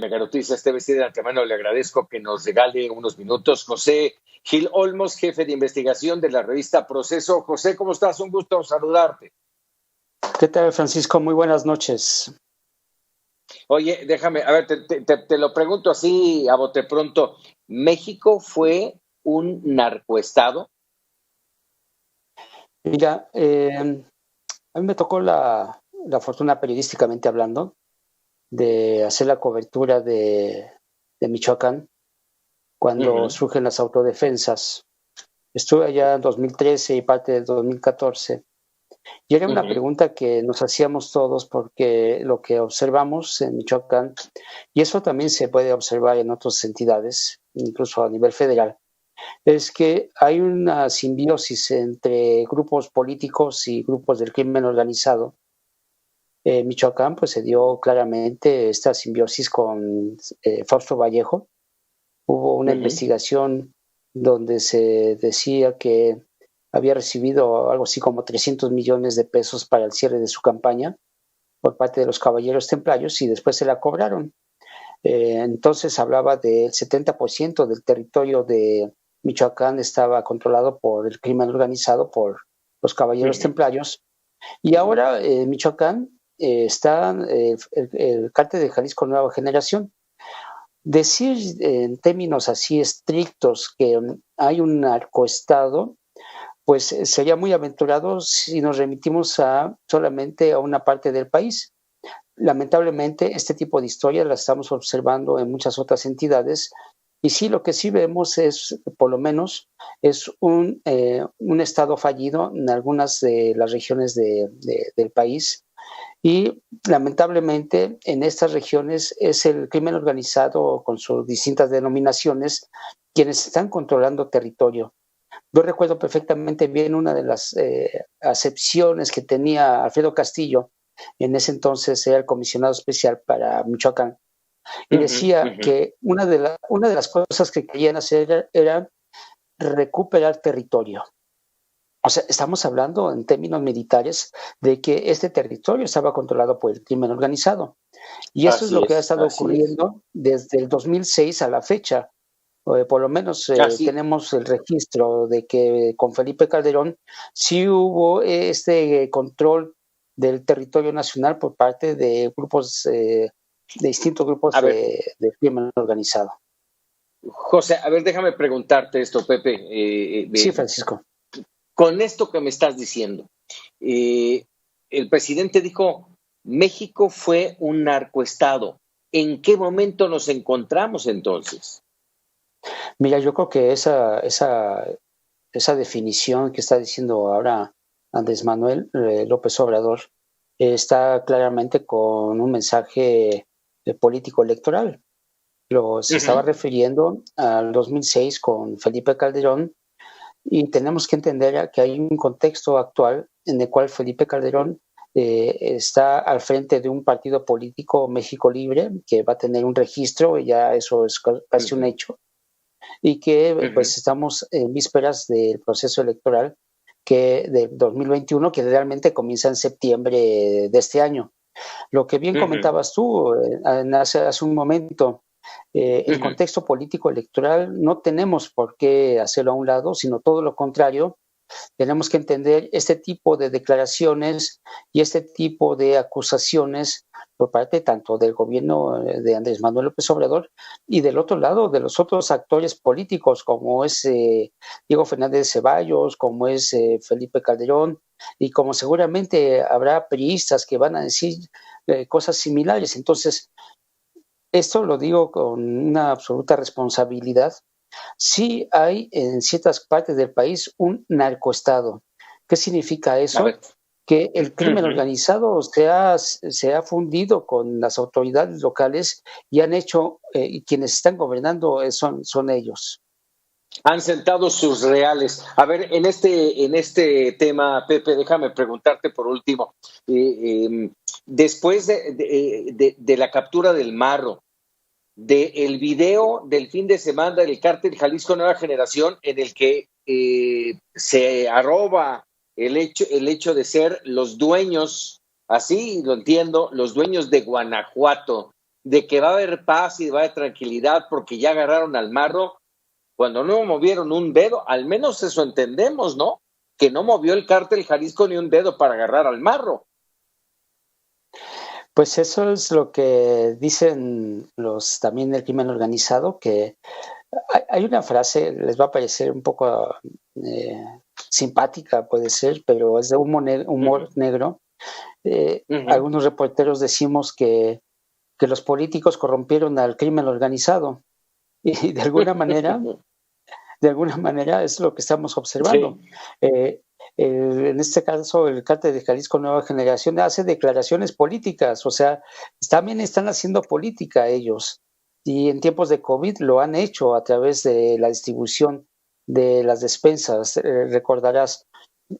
Mega Noticias TVC. De antemano le agradezco que nos regale unos minutos. José Gil Olmos, jefe de investigación de la revista Proceso. José, ¿cómo estás? Un gusto saludarte. ¿Qué tal, Francisco? Muy buenas noches. Oye, déjame, a ver, te lo pregunto así a bote pronto. ¿México fue un narcoestado? Mira, a mí me tocó la fortuna, periodísticamente hablando, de hacer la cobertura de Michoacán cuando surgen las autodefensas. Estuve allá en 2013 y parte de 2014. Y era una pregunta que nos hacíamos todos, porque lo que observamos en Michoacán, y eso también se puede observar en otras entidades, incluso a nivel federal, es que hay una simbiosis entre grupos políticos y grupos del crimen organizado. En Michoacán pues se dio claramente esta simbiosis con Fausto Vallejo. Hubo una investigación donde se decía que había recibido algo así como 300 millones de pesos para el cierre de su campaña por parte de los caballeros templarios y después se la cobraron. Entonces hablaba del 70% del territorio de Michoacán estaba controlado por el crimen organizado, por los caballeros templarios. Y ahora en Michoacán está el cártel de Jalisco Nueva Generación. Decir en términos así estrictos que hay un narcoestado, pues sería muy aventurado si nos remitimos solamente a una parte del país. Lamentablemente, este tipo de historias las estamos observando en muchas otras entidades, y sí, lo que sí vemos es, por lo menos, es un estado fallido en algunas de las regiones del país, y lamentablemente en estas regiones es el crimen organizado con sus distintas denominaciones quienes están controlando territorio. Yo recuerdo perfectamente bien una de las acepciones que tenía Alfredo Castillo. En ese entonces era el comisionado especial para Michoacán, y decía que una de las cosas que querían hacer era recuperar territorio. O sea, estamos hablando en términos militares de que este territorio estaba controlado por el crimen organizado. Y eso es lo que ha estado ocurriendo desde el 2006 a la fecha. Por lo menos tenemos el registro de que con Felipe Calderón sí hubo este control del territorio nacional por parte de grupos, de distintos grupos de crimen organizado. José, a ver, déjame preguntarte esto, Pepe. Sí, Francisco. Con esto que me estás diciendo, el presidente dijo, México fue un narcoestado. ¿En qué momento nos encontramos entonces? Mira, yo creo que esa definición que está diciendo ahora Andrés Manuel López Obrador está claramente con un mensaje político electoral. Se estaba refiriendo al 2006 con Felipe Calderón, y tenemos que entender que hay un contexto actual en el cual Felipe Calderón está al frente de un partido político, México Libre, que va a tener un registro, y ya eso es casi un hecho, y que pues estamos en vísperas del proceso electoral de 2021, que realmente comienza en septiembre de este año. Lo que bien comentabas tú hace un momento, el contexto político electoral no tenemos por qué hacerlo a un lado, sino todo lo contrario. Tenemos que entender este tipo de declaraciones y este tipo de acusaciones por parte tanto del gobierno de Andrés Manuel López Obrador y del otro lado de los otros actores políticos, como es Diego Fernández Ceballos, como es Felipe Calderón, y como seguramente habrá priistas que van a decir cosas similares. Entonces, esto lo digo con una absoluta responsabilidad. Sí hay en ciertas partes del país un narcoestado. ¿Qué significa eso? Que el crimen organizado se ha fundido con las autoridades locales y han hecho, y quienes están gobernando son ellos. Han sentado sus reales. A ver, en este tema, Pepe, déjame preguntarte por último. Después de la captura del Marro, del video del fin de semana del cártel Jalisco Nueva Generación, en el que se arroba el hecho de ser los dueños, así lo entiendo, los dueños de Guanajuato. de que va a haber paz y va a haber tranquilidad porque ya agarraron al marro, cuando no movieron un dedo, al menos eso entendemos, ¿no? Que no movió el cártel Jalisco ni un dedo para agarrar al marro. Pues eso es lo que dicen los también del crimen organizado, que hay una frase, les va a parecer un poco simpática, puede ser, pero es de humor negro. Algunos reporteros decimos que los políticos corrompieron al crimen organizado y de alguna manera es lo que estamos observando. Sí. En este caso, el cártel de Jalisco Nueva Generación hace declaraciones políticas, o sea, también están haciendo política ellos. Y en tiempos de COVID lo han hecho a través de la distribución de las despensas. Recordarás,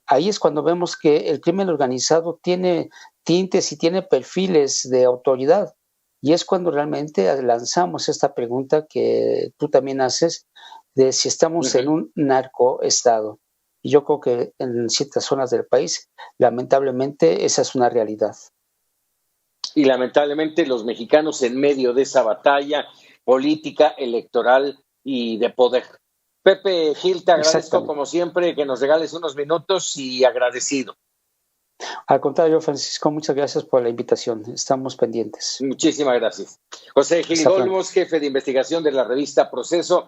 ahí es cuando vemos que el crimen organizado tiene tintes y tiene perfiles de autoridad. Y es cuando realmente lanzamos esta pregunta que tú también haces, de si estamos en un narcoestado. Y yo creo que en ciertas zonas del país, lamentablemente, esa es una realidad. Y lamentablemente los mexicanos en medio de esa batalla política, electoral y de poder. Pepe Gil, te agradezco como siempre que nos regales unos minutos y agradecido. Al contrario, Francisco, muchas gracias por la invitación. Estamos pendientes. Muchísimas gracias. José Gil Olmos, jefe de investigación de la revista Proceso.